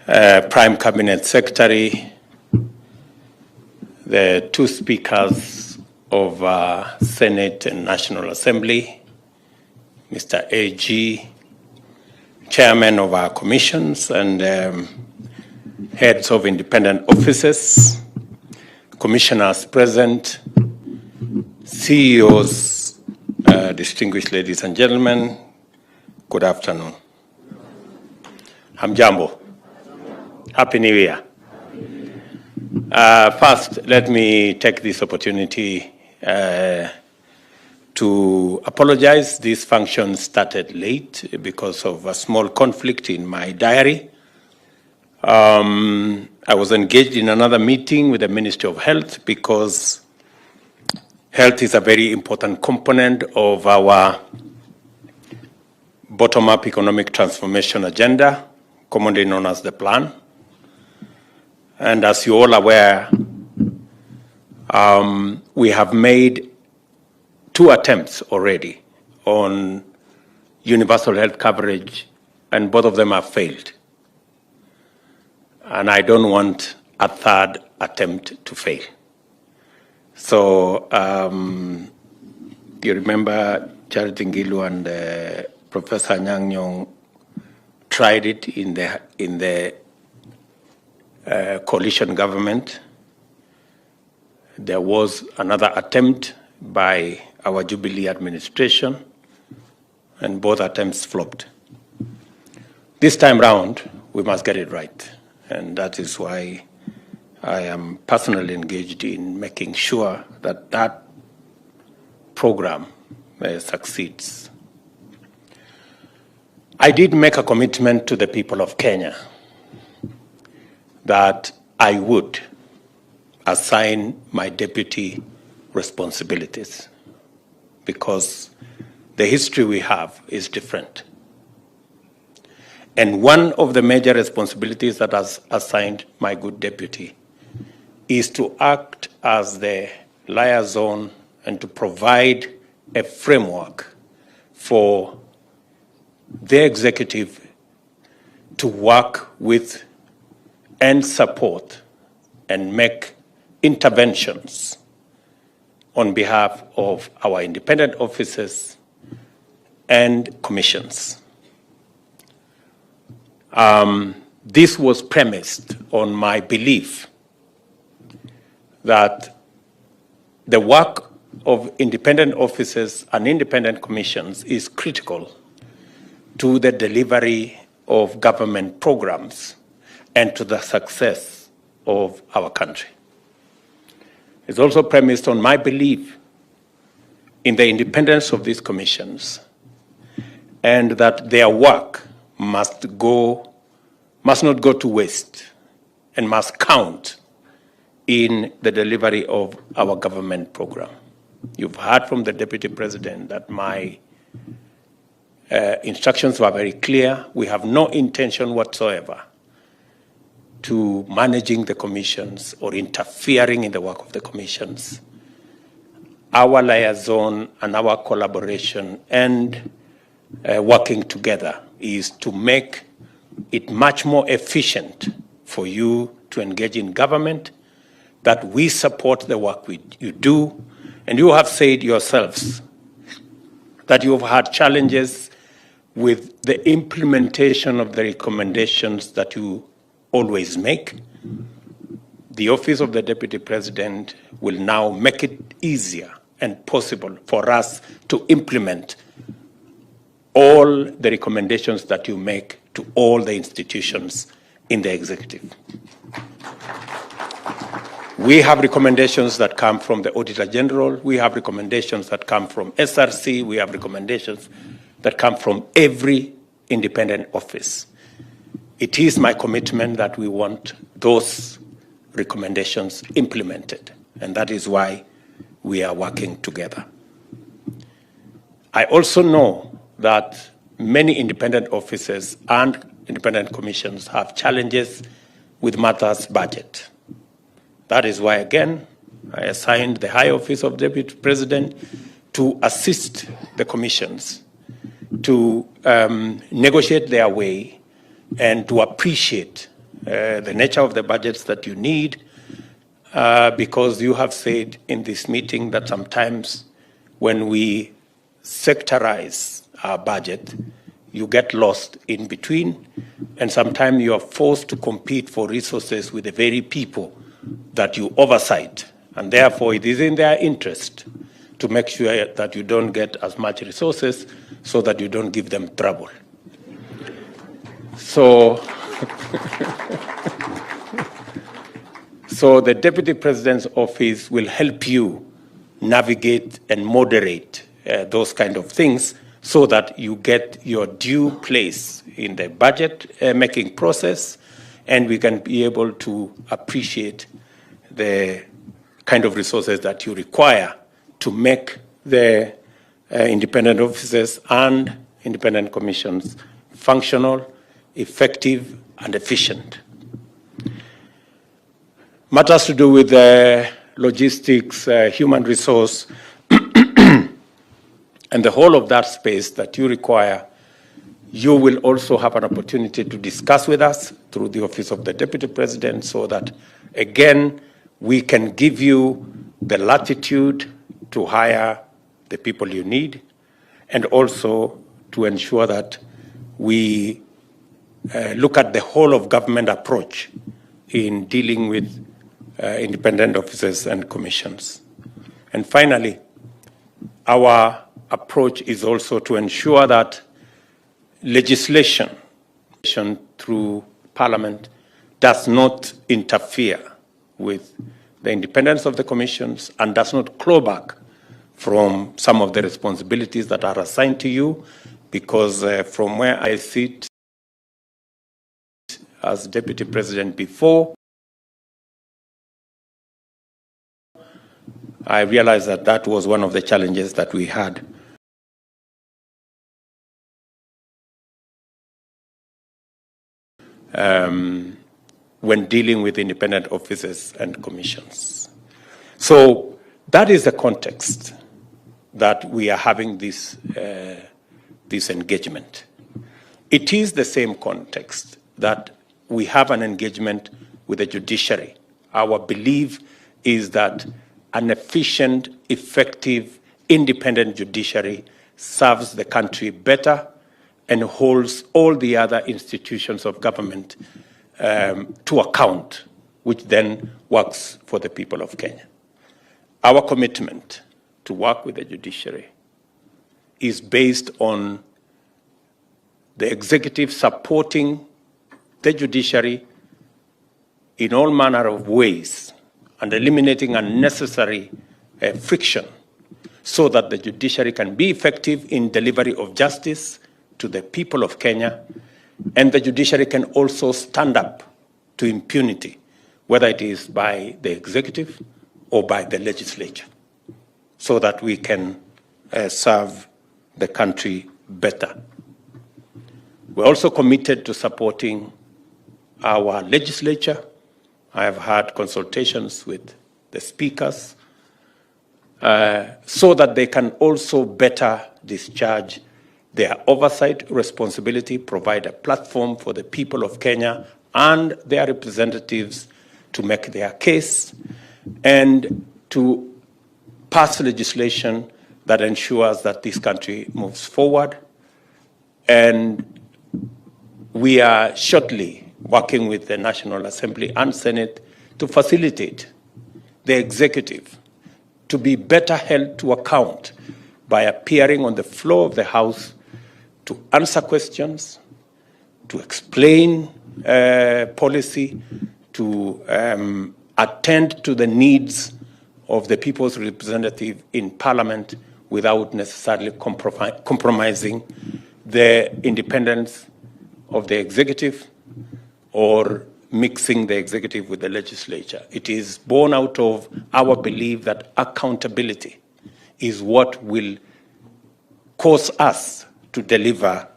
Prime Cabinet Secretary, the two speakers of Senate and National Assembly, Mr. AG, chairman of our commissions and heads of independent offices, commissioners present, CEOs, distinguished ladies and gentlemen, good afternoon. Hamjambo. Happy New Year. First, let me take this opportunity to apologize. This function started late because of a small conflict in my diary. I was engaged in another meeting with the Ministry of Health because health is a very important component of our bottom-up economic transformation agenda, commonly known as the plan. And as you're all aware, we have made 2 attempts already on universal health coverage, and both of them have failed. And I don't want a 3rd attempt to fail. So you remember Charity Ngilu and Professor Nyang Nyong tried it in the coalition government. There was another attempt by our Jubilee administration, and both attempts flopped. This time round, we must get it right, and that is why I am personally engaged in making sure that that program succeeds. I did make a commitment to the people of Kenya that I would assign my deputy responsibilities, because the history we have is different. And one of the major responsibilities that has assigned my good deputy is to act as the liaison and to provide a framework for the executive to work with and support and make interventions on behalf of our independent offices and commissions. This was premised on my belief that the work of independent offices and independent commissions is critical to the delivery of government programs and to the success of our country. It's also premised on my belief in the independence of these commissions, and that their work must not go to waste and must count in the delivery of our government program. You've heard from the Deputy President that my instructions were very clear. We have no intention whatsoever to managing the commissions or interfering in the work of the commissions. Our liaison and our collaboration and working together is to make it much more efficient for you to engage in government, that we support the work you do. And you have said yourselves that you've had challenges with the implementation of the recommendations that you always make. The Office of the Deputy President will now make it easier and possible for us to implement all the recommendations that you make to all the institutions in the executive. We have recommendations that come from the Auditor General. We have recommendations that come from SRC. We have recommendations that come from every independent office. It is my commitment that we want those recommendations implemented, and that is why we are working together. I also know that many independent offices and independent commissions have challenges with matters budget. That is why, again, I assigned the High Office of Deputy President to assist the commissions to negotiate their way and to appreciate the nature of the budgets that you need, because you have said in this meeting that sometimes when we sectorize our budget, you get lost in between, and sometimes you are forced to compete for resources with the very people that you oversight, and therefore it is in their interest to make sure that you don't get as much resources so that you don't give them trouble. So, so the Deputy President's office will help you navigate and moderate those kind of things so that you get your due place in the budget making process, and we can be able to appreciate the kind of resources that you require to make the independent offices and independent commissions functional, effective, and efficient. Matters to do with logistics, human resource, and the whole of that space that you require, you will also have an opportunity to discuss with us through the Office of the Deputy President so that, again, we can give you the latitude to hire the people you need, and also to ensure that we look at the whole of government approach in dealing with independent offices and commissions. And finally, our approach is also to ensure that legislation through Parliament does not interfere with the independence of the commissions and does not claw back from some of the responsibilities that are assigned to you, because from where I sit as Deputy President before, I realized that that was one of the challenges that we had. When dealing with independent offices and commissions. So that is the context that we are having this engagement. It is the same context that we have an engagement with the judiciary. Our belief is that an efficient, effective, independent judiciary serves the country better and holds all the other institutions of government to account, which then works for the people of Kenya. Our commitment to work with the judiciary is based on the executive supporting the judiciary in all manner of ways and eliminating unnecessary friction so that the judiciary can be effective in delivery of justice to the people of Kenya, and the judiciary can also stand up to impunity, whether it is by the executive or by the legislature, so that we can serve the country better. We're also committed to supporting our legislature. I have had consultations with the speakers so that they can also better discharge their oversight responsibility, provide a platform for the people of Kenya and their representatives to make their case, and to pass legislation that ensures that this country moves forward. And we are shortly working with the National Assembly and Senate to facilitate the executive to be better held to account by appearing on the floor of the House to answer questions, to explain policy, to attend to the needs of the people's representative in Parliament without necessarily compromising the independence of the executive or mixing the executive with the legislature. It is born out of our belief that accountability is what will cause us to deliver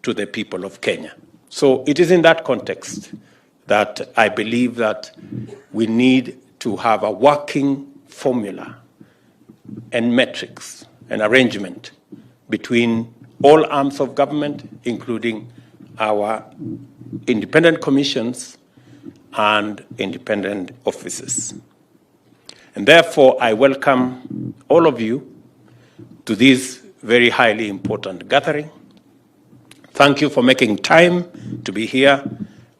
to the people of Kenya. So it is in that context that I believe that we need to have a working formula and metrics and arrangement between all arms of government, including our independent commissions, and independent offices. And therefore, I welcome all of you to this very highly important gathering. Thank you for making time to be here.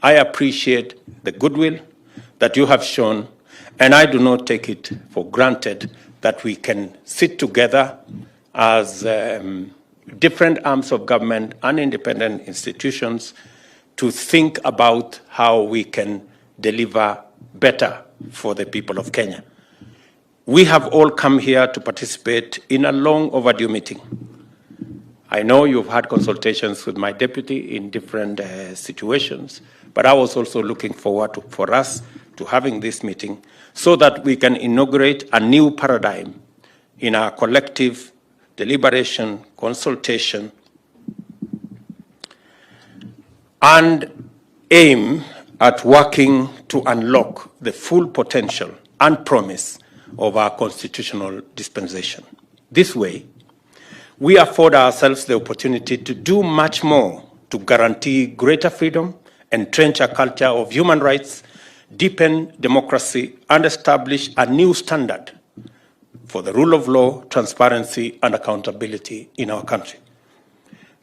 I appreciate the goodwill that you have shown, and I do not take it for granted that we can sit together as different arms of government and independent institutions to think about how we can deliver better for the people of Kenya. We have all come here to participate in a long overdue meeting. I know you've had consultations with my deputy in different situations, but I was also looking forward for us to having this meeting so that we can inaugurate a new paradigm in our collective deliberation, consultation, and aim at working to unlock the full potential and promise of our constitutional dispensation. This way, we afford ourselves the opportunity to do much more to guarantee greater freedom, entrench a culture of human rights, deepen democracy, and establish a new standard for the rule of law, transparency, and accountability in our country.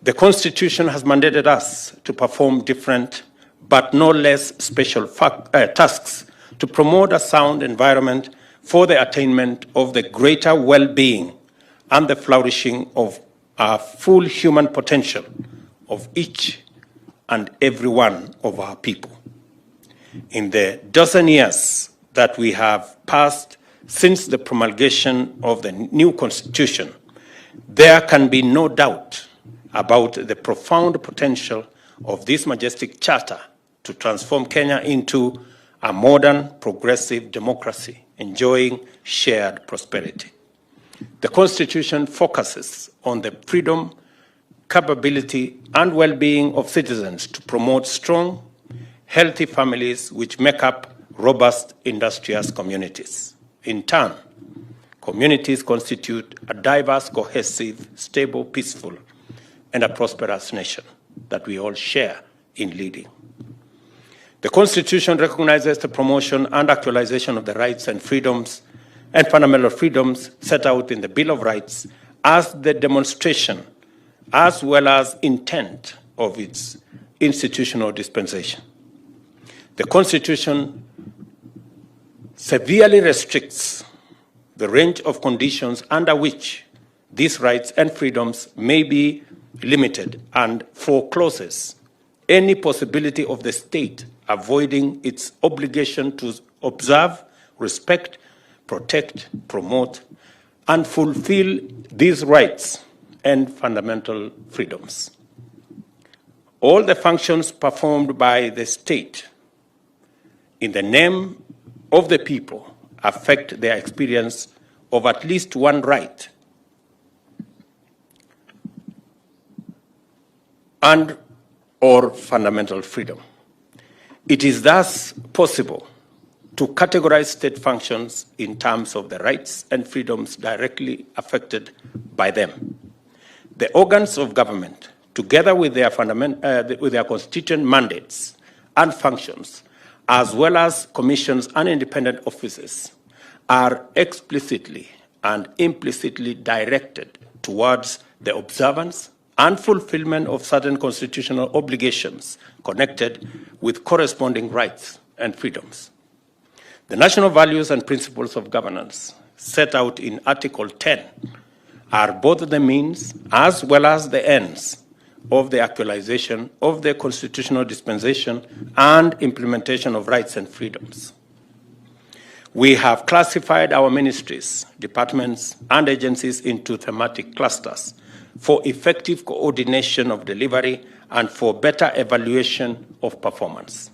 The Constitution has mandated us to perform different but no less special tasks to promote a sound environment for the attainment of the greater well-being and the flourishing of our full human potential of each and every one of our people. In the dozen years that we have passed since the promulgation of the new Constitution, there can be no doubt about the profound potential of this majestic charter to transform Kenya into a modern, progressive democracy enjoying shared prosperity. The Constitution focuses on the freedom, capability, and well-being of citizens to promote strong, healthy families which make up robust, industrious communities. In turn, communities constitute a diverse, cohesive, stable, peaceful, and a prosperous nation that we all share in leading. The Constitution recognizes the promotion and actualization of the rights and freedoms and fundamental freedoms set out in the Bill of Rights as the demonstration as well as intent of its institutional dispensation. The Constitution severely restricts the range of conditions under which these rights and freedoms may be limited and forecloses any possibility of the state avoiding its obligation to observe, respect, protect, promote, and fulfill these rights and fundamental freedoms. All the functions performed by the state in the name of the people affect their experience of at least one right and or fundamental freedom. It is thus possible to categorize state functions in terms of the rights and freedoms directly affected by them. The organs of government, together with their constituent mandates and functions, as well as commissions and independent offices, are explicitly and implicitly directed towards the observance and fulfillment of certain constitutional obligations connected with corresponding rights and freedoms. The national values and principles of governance set out in Article 10 are both the means as well as the ends of the actualization of the constitutional dispensation and implementation of rights and freedoms. We have classified our ministries, departments, and agencies into thematic clusters for effective coordination of delivery and for better evaluation of performance.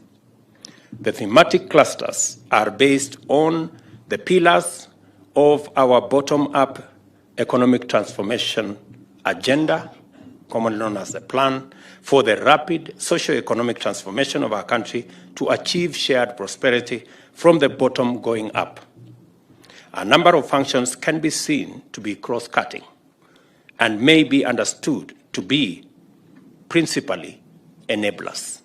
The thematic clusters are based on the pillars of our bottom-up economic transformation agenda, commonly known as the plan, for the rapid socio-economic transformation of our country to achieve shared prosperity from the bottom going up. A number of functions can be seen to be cross-cutting and may be understood to be principally enablers.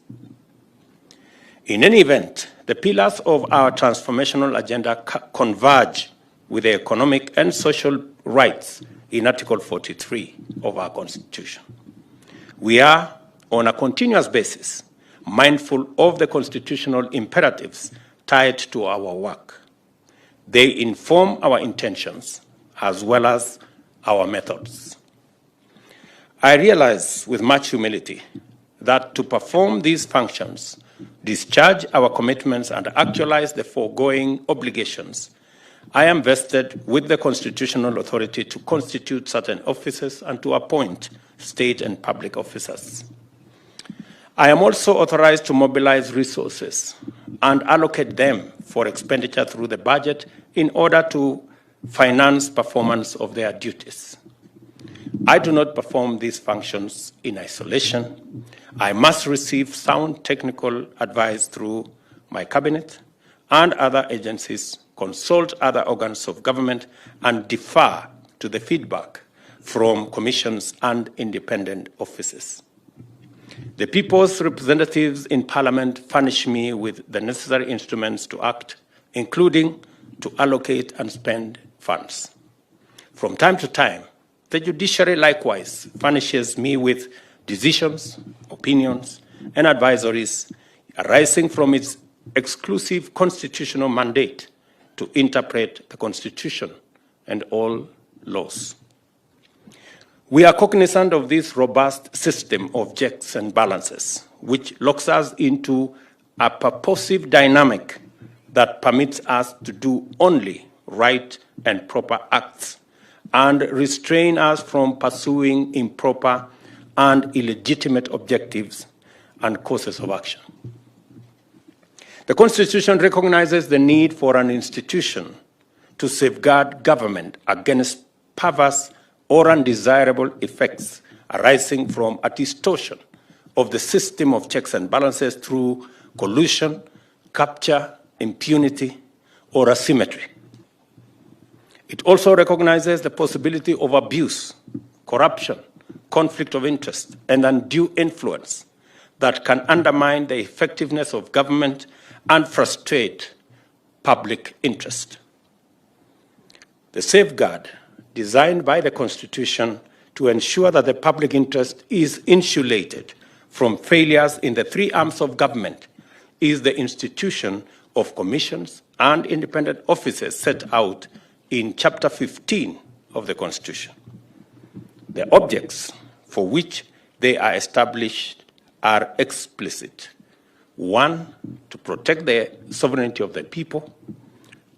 In any event, the pillars of our transformational agenda converge with the economic and social rights in Article 43 of our Constitution. We are, on a continuous basis, mindful of the constitutional imperatives tied to our work. They inform our intentions as well as our methods. I realize with much humility that to perform these functions, discharge our commitments, and actualize the foregoing obligations, I am vested with the constitutional authority to constitute certain offices and to appoint state and public officers. I am also authorized to mobilize resources and allocate them for expenditure through the budget in order to finance performance of their duties. I do not perform these functions in isolation. I must receive sound technical advice through my cabinet and other agencies, consult other organs of government, and defer to the feedback from commissions and independent offices. The people's representatives in Parliament furnish me with the necessary instruments to act, including to allocate and spend funds. From time to time, the judiciary likewise furnishes me with decisions, opinions, and advisories arising from its exclusive constitutional mandate to interpret the Constitution and all laws. We are cognizant of this robust system of checks and balances, which locks us into a purposive dynamic that permits us to do only right and proper acts and restrain us from pursuing improper and illegitimate objectives and courses of action. The Constitution recognizes the need for an institution to safeguard government against perverse or undesirable effects arising from a distortion of the system of checks and balances through collusion, capture, impunity, or asymmetry. It also recognizes the possibility of abuse, corruption, conflict of interest, and undue influence that can undermine the effectiveness of government and frustrate public interest. The safeguard designed by the Constitution to ensure that the public interest is insulated from failures in the three arms of government is the institution of commissions and independent offices set out in Chapter 15 of the Constitution. The objects for which they are established are explicit. 1, to protect the sovereignty of the people.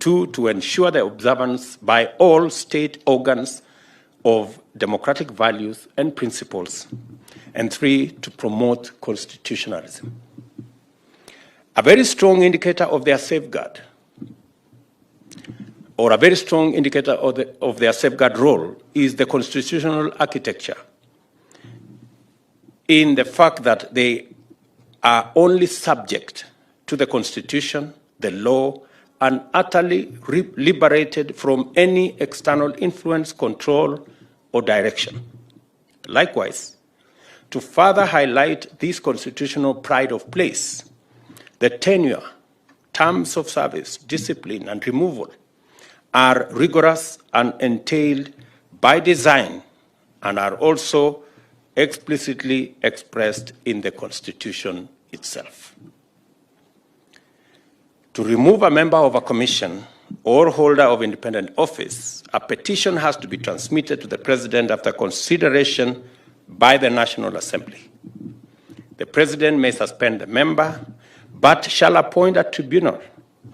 2, to ensure the observance by all state organs of democratic values and principles. And 3, to promote constitutionalism. A very strong indicator of their safeguard, or a very strong indicator of their safeguard role, is the constitutional architecture, in the fact that they are only subject to the Constitution, the law, and utterly liberated from any external influence, control, or direction. Likewise, to further highlight this constitutional pride of place, the tenure, terms of service, discipline, and removal are rigorous and entailed by design and are also explicitly expressed in the Constitution itself. To remove a member of a commission or holder of independent office, a petition has to be transmitted to the President after consideration by the National Assembly. The President may suspend the member, but shall appoint a tribunal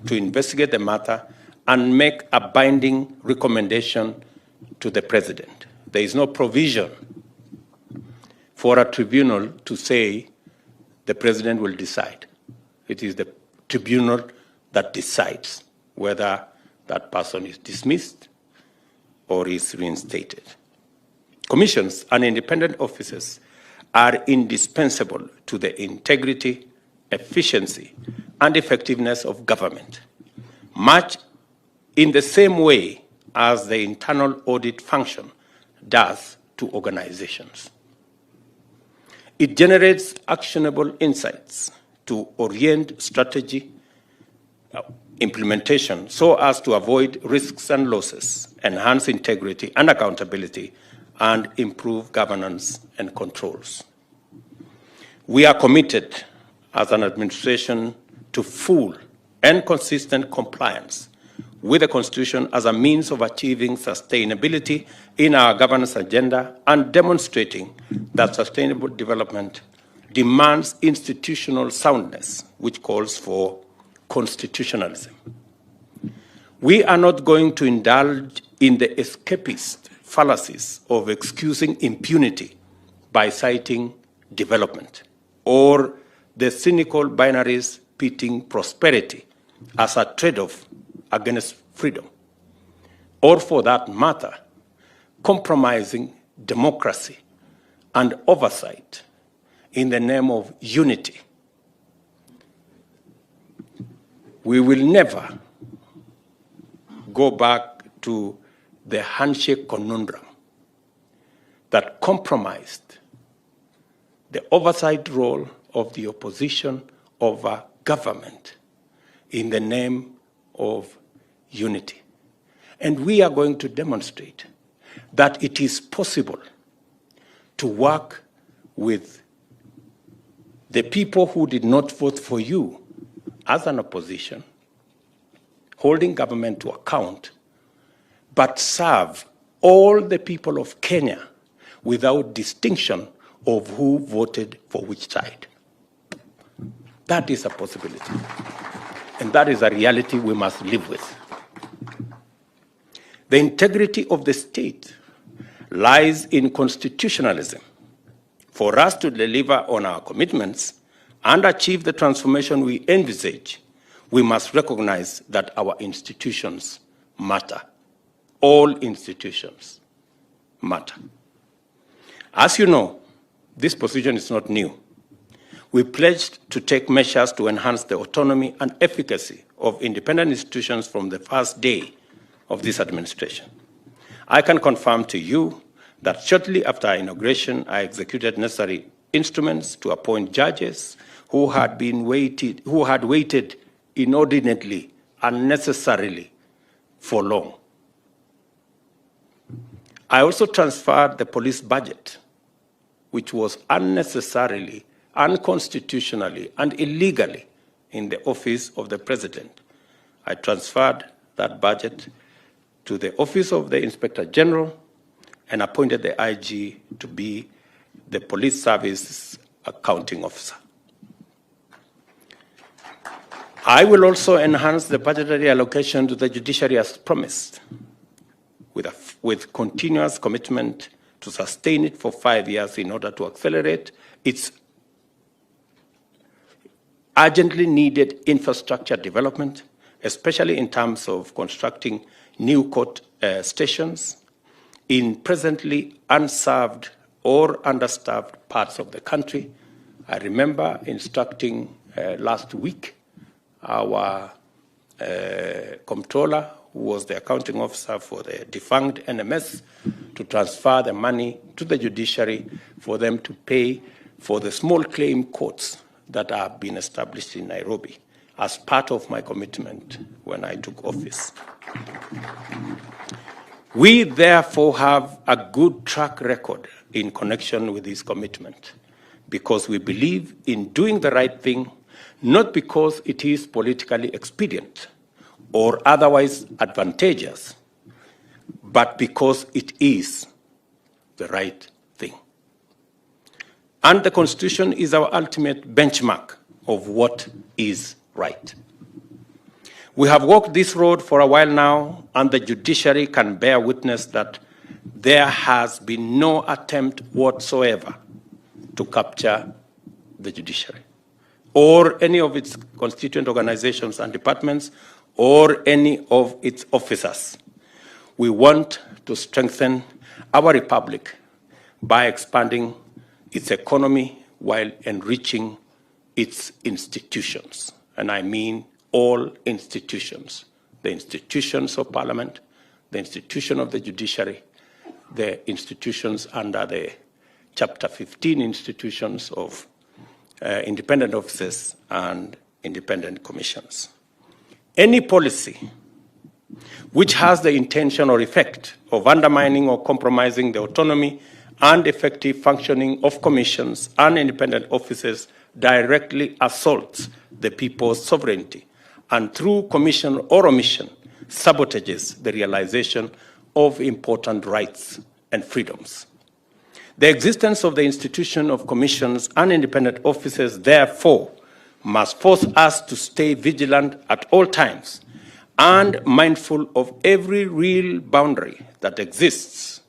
to investigate the matter and make a binding recommendation to the President. There is no provision for a tribunal to say the President will decide. It is the tribunal that decides whether that person is dismissed or is reinstated. Commissions and independent offices are indispensable to the integrity, efficiency, and effectiveness of government, much in the same way as the internal audit function does to organizations. It generates actionable insights, to orient strategy implementation so as to avoid risks and losses, enhance integrity and accountability, and improve governance and controls. We are committed as an administration to full and consistent compliance with the Constitution as a means of achieving sustainability in our governance agenda and demonstrating that sustainable development demands institutional soundness, which calls for constitutionalism. We are not going to indulge in the escapist fallacies of excusing impunity by citing development, or the cynical binaries pitting prosperity as a trade-off against freedom, or for that matter, compromising democracy and oversight in the name of unity. We will never go back to the handshake conundrum that compromised the oversight role of the opposition over government in the name of unity. And we are going to demonstrate that it is possible to work with the people who did not vote for you as an opposition, holding government to account, but serve all the people of Kenya without distinction of who voted for which side. That is a possibility. And that is a reality we must live with. The integrity of the state lies in constitutionalism. For us to deliver on our commitments and achieve the transformation we envisage, we must recognize that our institutions matter. All institutions matter. As you know, this position is not new. We pledged to take measures to enhance the autonomy and efficacy of independent institutions from the first day of this administration. I can confirm to you that shortly after our inauguration, I executed necessary instruments to appoint judges who had waited inordinately, unnecessarily, for long. I also transferred the police budget, which was unnecessarily, unconstitutionally, and illegally in the office of the president. I transferred that budget to the office of the Inspector General and appointed the IG to be the police service accounting officer. I will also enhance the budgetary allocation to the judiciary as promised, with continuous commitment to sustain it for 5 years in order to accelerate its urgently needed infrastructure development, especially in terms of constructing new court stations in presently unserved or understaffed parts of the country. I remember instructing last week our comptroller, who was the accounting officer for the defunct NMS, to transfer the money to the judiciary for them to pay for the small claim courts that have been established in Nairobi as part of my commitment when I took office. We therefore have a good track record in connection with this commitment because we believe in doing the right thing, not because it is politically expedient or otherwise advantageous, but because it is the right thing. And the Constitution is our ultimate benchmark of what is right. We have walked this road for a while now, and the judiciary can bear witness that there has been no attempt whatsoever to capture the judiciary, or any of its constituent organizations and departments, or any of its officers. We want to strengthen our republic by expanding its economy while enriching its institutions. And I mean all institutions, the institutions of parliament, the institution of the judiciary, the institutions under the Chapter 15 institutions of independent offices and independent commissions. Any policy which has the intention or effect of undermining or compromising the autonomy and effective functioning of commissions and independent offices directly assaults the people's sovereignty and through commission or omission sabotages the realization of important rights and freedoms. The existence of the institution of commissions and independent offices, therefore, must force us to stay vigilant at all times and mindful of every real boundary that exists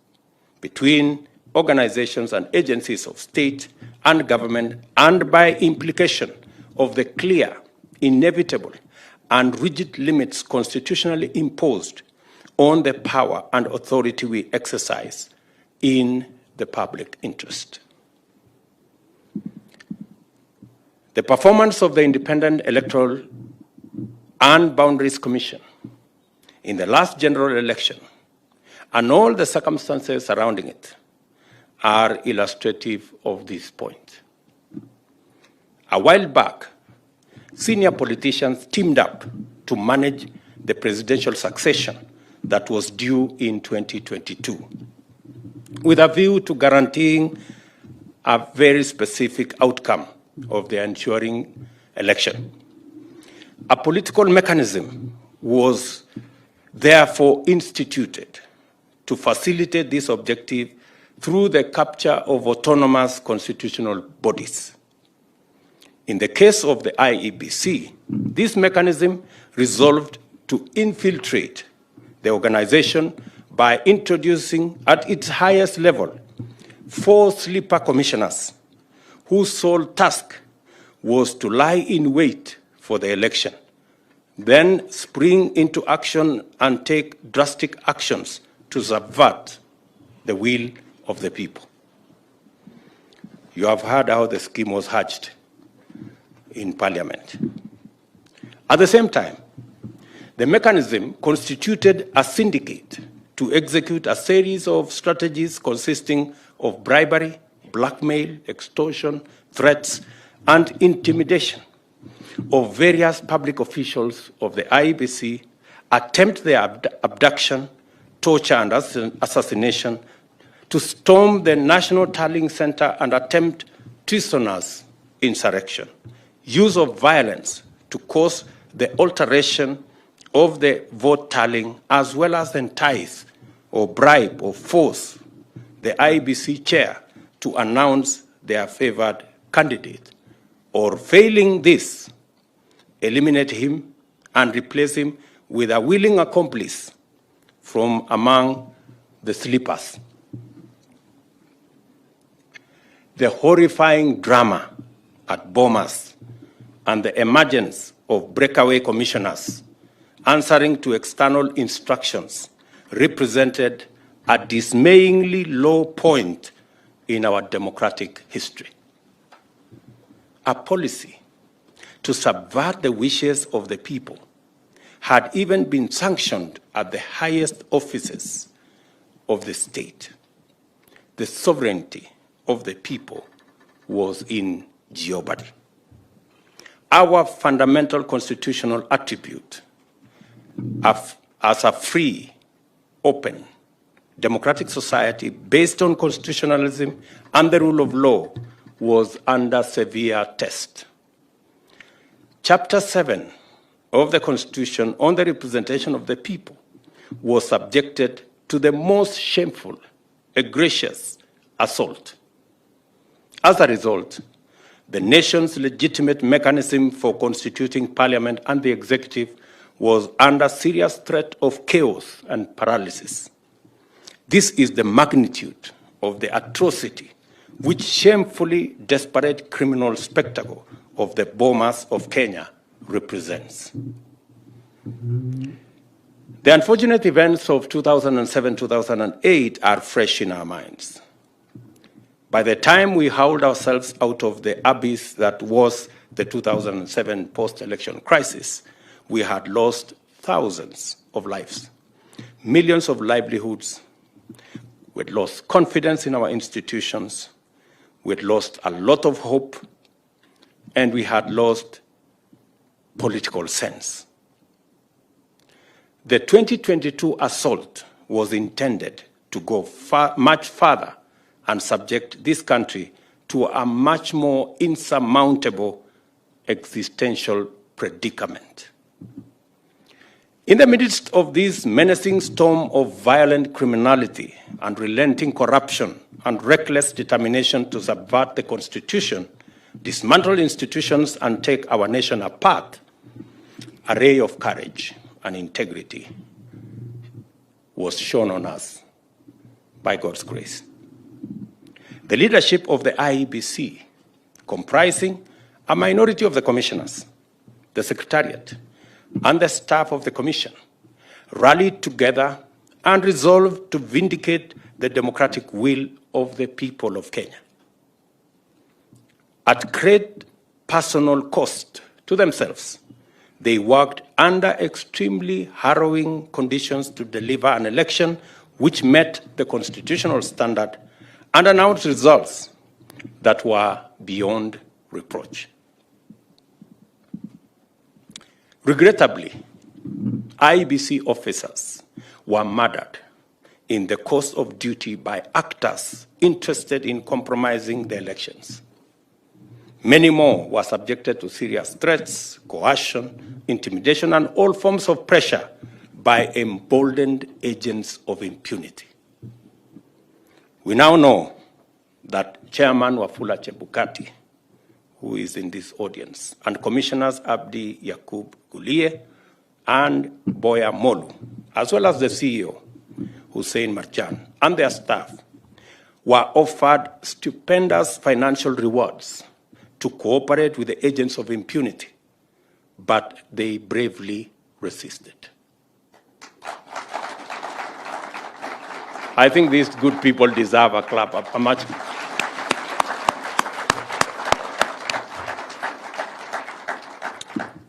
between organizations and agencies of state and government, and by implication of the clear, inevitable, and rigid limits constitutionally imposed on the power and authority we exercise in the public interest. The performance of the Independent Electoral and Boundaries Commission in the last general election and all the circumstances surrounding it are illustrative of this point. A while back, senior politicians teamed up to manage the presidential succession that was due in 2022, with a view to guaranteeing a very specific outcome of the ensuing election. A political mechanism was therefore instituted to facilitate this objective through the capture of autonomous constitutional bodies. In the case of the IEBC, this mechanism resolved to infiltrate the organization by introducing at its highest level 4 sleeper commissioners whose sole task was to lie in wait for the election, then spring into action and take drastic actions to subvert the will of the people. You have heard how the scheme was hatched in Parliament. At the same time, the mechanism constituted a syndicate to execute a series of strategies consisting of bribery, blackmail, extortion, threats, and intimidation of various public officials of the IEBC, attempt their abduction, torture, and assassination, to storm the National Tallying Center and attempt treasonous insurrection, use of violence to cause the alteration of the vote tallying, as well as entice or bribe or force the IEBC chair to announce their favored candidate, or failing this, eliminate him and replace him with a willing accomplice from among the sleepers. The horrifying drama at Bomas and the emergence of breakaway commissioners answering to external instructions represented a dismayingly low point in our democratic history. A policy to subvert the wishes of the people had even been sanctioned at the highest offices of the state. The sovereignty of the people was in jeopardy. Our fundamental constitutional attribute as a free, open, democratic society based on constitutionalism and the rule of law was under severe test. Chapter 7 of the Constitution on the representation of the people was subjected to the most shameful, egregious assault. As a result, the nation's legitimate mechanism for constituting parliament and the executive was under serious threat of chaos and paralysis. This is the magnitude of the atrocity which shamefully desperate criminal spectacle of the Bomas of Kenya represents. The unfortunate events of 2007-2008 are fresh in our minds. By the time we hauled ourselves out of the abyss that was the 2007 post-election crisis, we had lost thousands of lives, millions of livelihoods. We had lost confidence in our institutions. We had lost a lot of hope. and we had lost political sense. The 2022 assault was intended to go much further and subject this country to a much more insurmountable existential predicament. In the midst of this menacing storm of violent criminality, unrelenting corruption, and reckless determination to subvert the Constitution, dismantle institutions, and take our nation apart, a ray of courage and integrity was shown on us by God's grace. The leadership of the IEBC, comprising a minority of the commissioners, the Secretariat, and the staff of the Commission, rallied together and resolved to vindicate the democratic will of the people of Kenya. At great personal cost to themselves, they worked under extremely harrowing conditions to deliver an election which met the constitutional standard and announced results that were beyond reproach. Regrettably, IEBC officers were murdered in the course of duty by actors interested in compromising the elections. Many more were subjected to serious threats, coercion, intimidation, and all forms of pressure by emboldened agents of impunity. We now know that Chairman Wafula Chebukati, who is in this audience, and Commissioners Abdi Yakub Gulie and Boya Molu, as well as the CEO, Hussein Marjan, and their staff, were offered stupendous financial rewards to cooperate with the agents of impunity, but they bravely resisted. I think these good people deserve a clap, a much.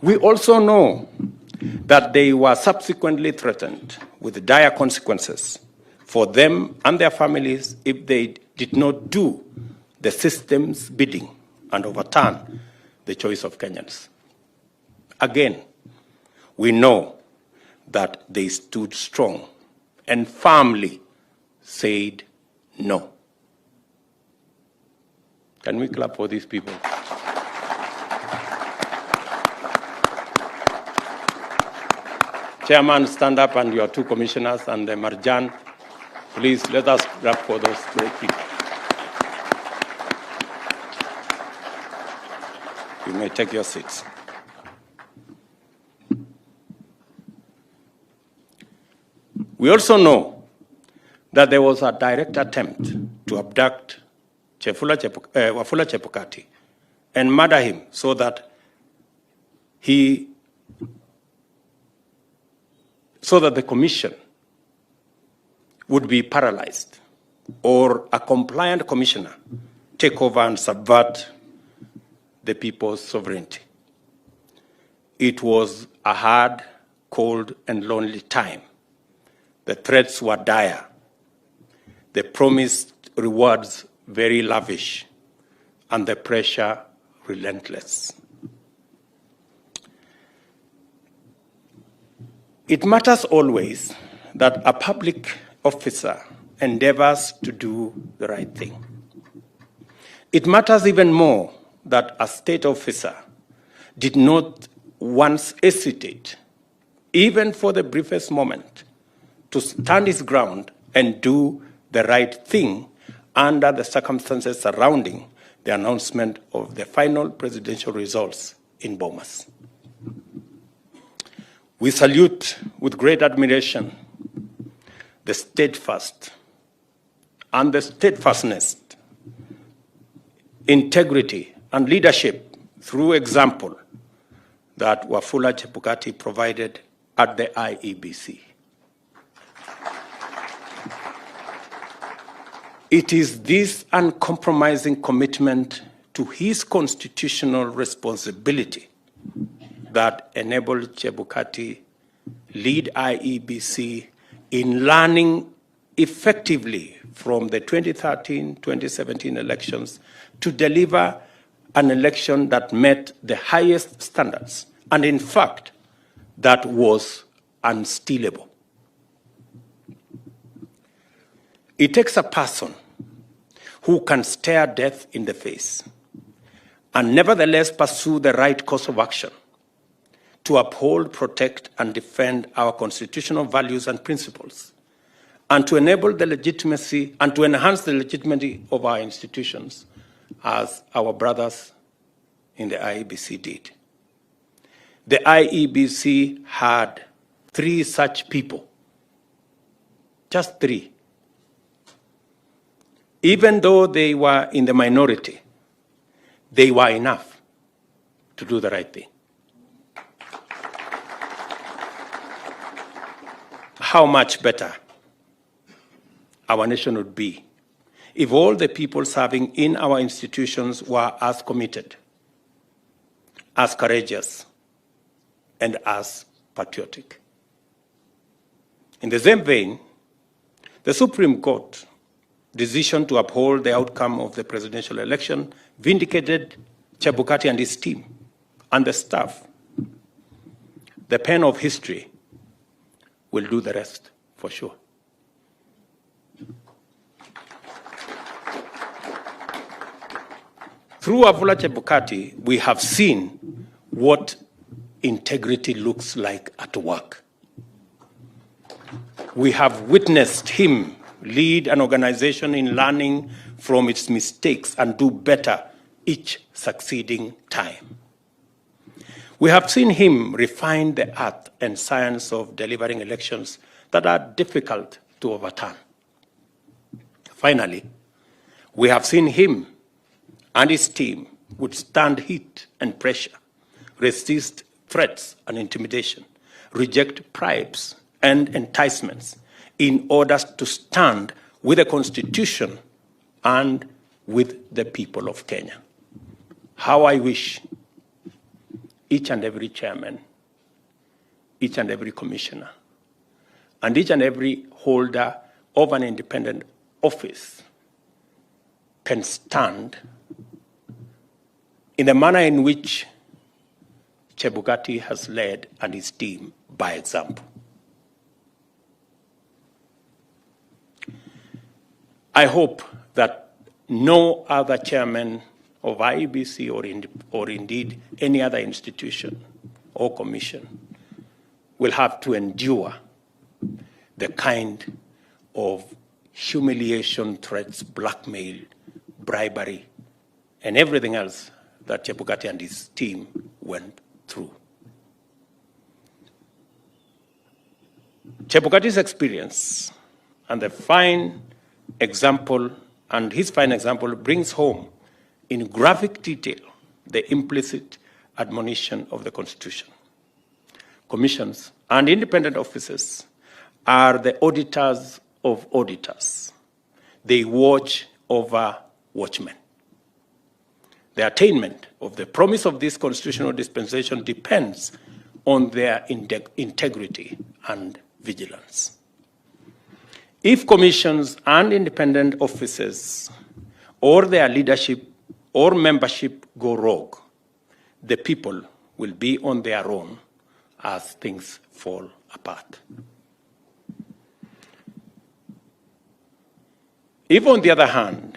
We also know that they were subsequently threatened with dire consequences for them and their families if they did not do the system's bidding and overturn the choice of Kenyans. Again, we know that they stood strong and firmly said no. Can we clap for these people? Chairman, stand up, and your two commissioners and the Marjan, please let us clap for those great people. You may take your seats. We also know that there was a direct attempt to abduct Wafula Chebukati and murder him so that the commission would be paralyzed, or a compliant commissioner take over and subvert the people's sovereignty. It was a hard, cold, and lonely time. The threats were dire. The promised rewards very lavish, and the pressure relentless. It matters always that a public officer endeavors to do the right thing. It matters even more that a state officer did not once hesitate, even for the briefest moment, to stand his ground and do the right thing under the circumstances surrounding the announcement of the final presidential results in Bomas. We salute with great admiration the steadfastness, integrity, and leadership through example that Wafula Chebukati provided at the IEBC. It is this uncompromising commitment to his constitutional responsibility that enabled Chebukati lead IEBC in learning effectively from the 2013-2017 elections to deliver an election that met the highest standards, and in fact, that was unstealable. It takes a person who can stare death in the face and nevertheless pursue the right course of action to uphold, protect, and defend our constitutional values and principles, and to enable the legitimacy and to enhance the legitimacy of our institutions, as our brothers in the IEBC did. The IEBC had 3 such people, just 3. Even though they were in the minority, they were enough to do the right thing. How much better our nation would be if all the people serving in our institutions were as committed, as courageous, and as patriotic. In the same vein, the Supreme Court decision to uphold the outcome of the presidential election vindicated Chebukati and his team and the staff. The pen of history will do the rest for sure. Through Wafula Chebukati, we have seen what integrity looks like at work. We have witnessed him lead an organization in learning from its mistakes and do better each succeeding time. We have seen him refine the art and science of delivering elections that are difficult to overturn. Finally, we have seen him and his team withstand heat and pressure, resist threats and intimidation, reject bribes and enticements in order to stand with the Constitution and with the people of Kenya. How I wish each and every chairman, each and every commissioner, and each and every holder of an independent office can stand in the manner in which Chebukati has led and his team by example. I hope that no other chairman of IEBC or indeed any other institution or commission will have to endure the kind of humiliation, threats, blackmail, bribery, and everything else that Chebukati and his team went through. Chebukati's experience and the fine example, and his fine example brings home in graphic detail the implicit admonition of the Constitution. Commissions and independent officers are the auditors of auditors. They watch over watchmen. The attainment of the promise of this constitutional dispensation depends on their integrity and vigilance. If commissions and independent officers or their leadership or membership go rogue, the people will be on their own as things fall apart. If, on the other hand,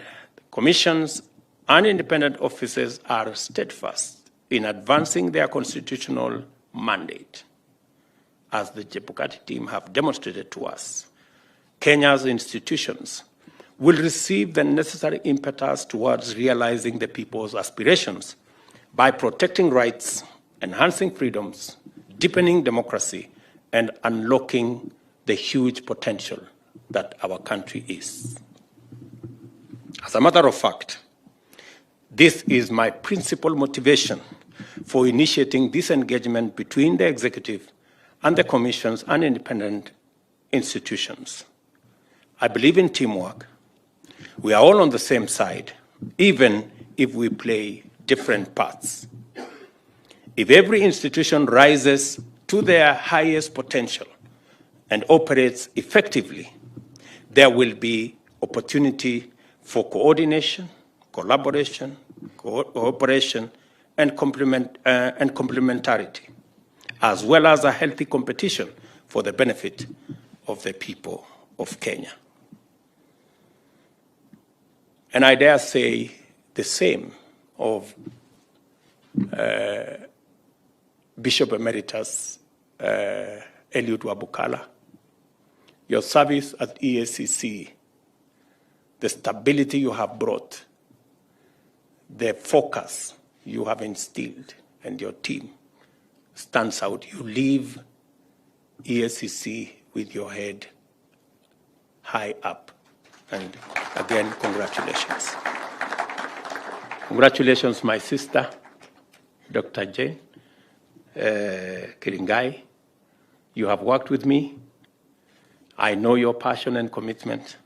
commissions and independent officers are steadfast in advancing their constitutional mandate, as the Chebukati team have demonstrated to us, Kenya's institutions will receive the necessary impetus towards realizing the people's aspirations by protecting rights, enhancing freedoms, deepening democracy, and unlocking the huge potential that our country is. As a matter of fact, this is my principal motivation for initiating this engagement between the executive and the commissions and independent institutions. I believe in teamwork. We are all on the same side, even if we play different parts. If every institution rises to their highest potential and operates effectively, there will be opportunity for coordination, collaboration, cooperation, and complementarity, as well as a healthy competition for the benefit of the people of Kenya. And I dare say the same of Bishop Emeritus Eliud Wabukala. Your service at EACC, the stability you have brought, the focus you have instilled, and your team stands out. You leave EACC with your head high up. And again, congratulations. Congratulations, my sister, Dr. Jane Kiringai. You have worked with me. I know your passion and commitment.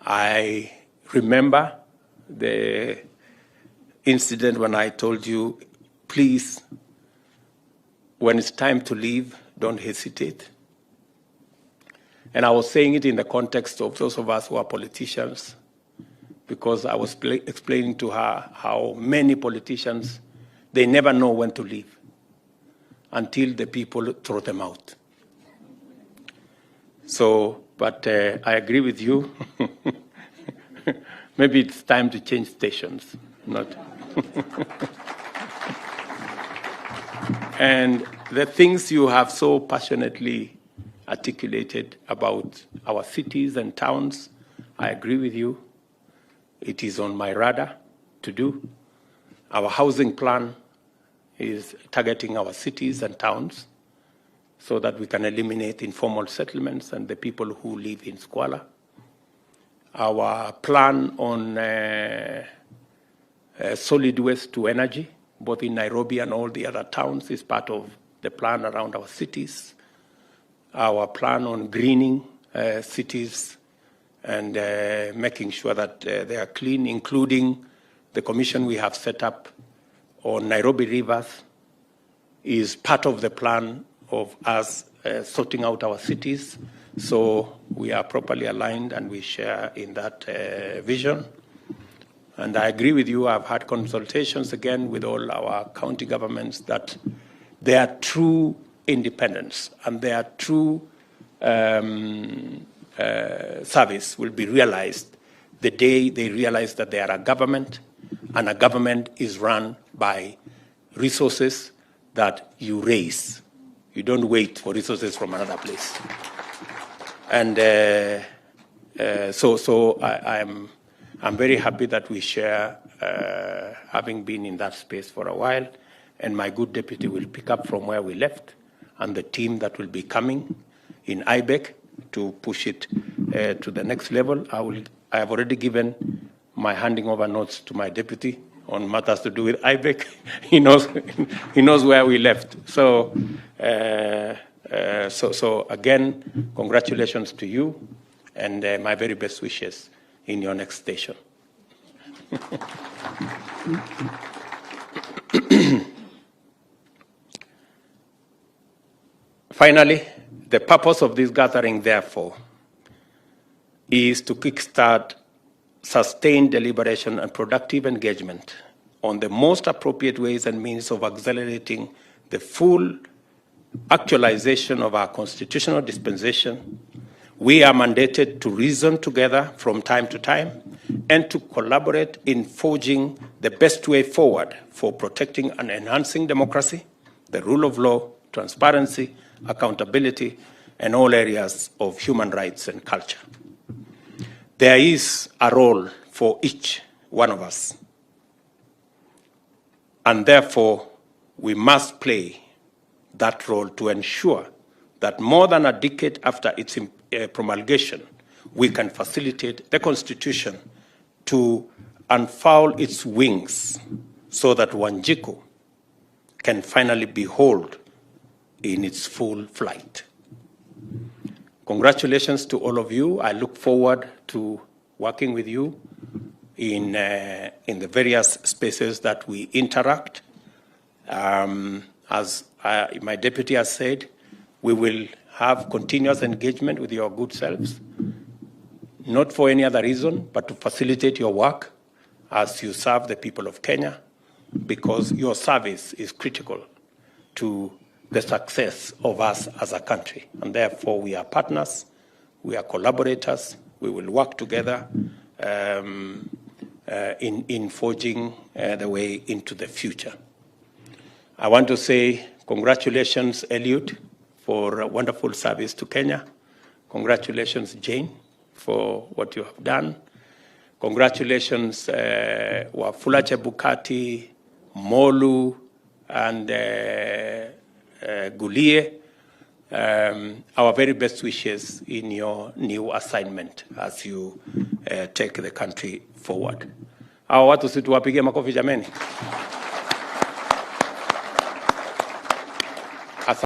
I remember the incident when I told you, please, when it's time to leave, don't hesitate. And I was saying it in the context of those of us who are politicians, because I was explaining to her how many politicians, they never know when to leave until the people throw them out. So, but I agree with you. Maybe it's time to change stations, not. And the things you have so passionately articulated about our cities and towns, I agree with you. It is on my radar to do. Our housing plan is targeting our cities and towns so that we can eliminate informal settlements and the people who live in squalor. Our plan on solid waste to energy, both in Nairobi and all the other towns, is part of the plan around our cities. Our plan on greening cities and making sure that they are clean, including the commission we have set up on Nairobi rivers, is part of the plan of us sorting out our cities. So we are properly aligned and we share in that vision. And I agree with you. I've had consultations again with all our county governments that their true independence and their true service will be realized the day they realize that they are a government, and a government is run by resources that you raise. You don't wait for resources from another place. And so I'm very happy that we share, having been in that space for a while, and my good deputy will pick up from where we left, and the team that will be coming in IBEC to push it to the next level. I have already given my handing over notes to my deputy on matters to do with IBEC. He knows where we left. So again, congratulations to you, and my very best wishes in your next station. Finally, the purpose of this gathering, therefore, is to kickstart sustained deliberation and productive engagement on the most appropriate ways and means of accelerating the full actualization of our constitutional dispensation. We are mandated to reason together from time to time and to collaborate in forging the best way forward for protecting and enhancing democracy, the rule of law, transparency, accountability, and all areas of human rights and culture. There is a role for each one of us, and therefore we must play that role to ensure that more than a decade after its promulgation, we can facilitate the Constitution to unfold its wings so that Wanjiku can finally behold in its full flight. Congratulations to all of you. I look forward to working with you in the various spaces that we interact. As my deputy has said, we will have continuous engagement with your good selves, not for any other reason, but to facilitate your work as you serve the people of Kenya, because your service is critical to the success of us as a country. And therefore, we are partners, we are collaborators, we will work together in forging the way into the future. I want to say congratulations, Eliud, for a wonderful service to Kenya. Congratulations, Jane, for what you have done. Congratulations, Wafula Chebukati, Molu, and Gulie. Our very best wishes in your new assignment as you take the country forward. Hawa watu si tuwapigie makofi jameni.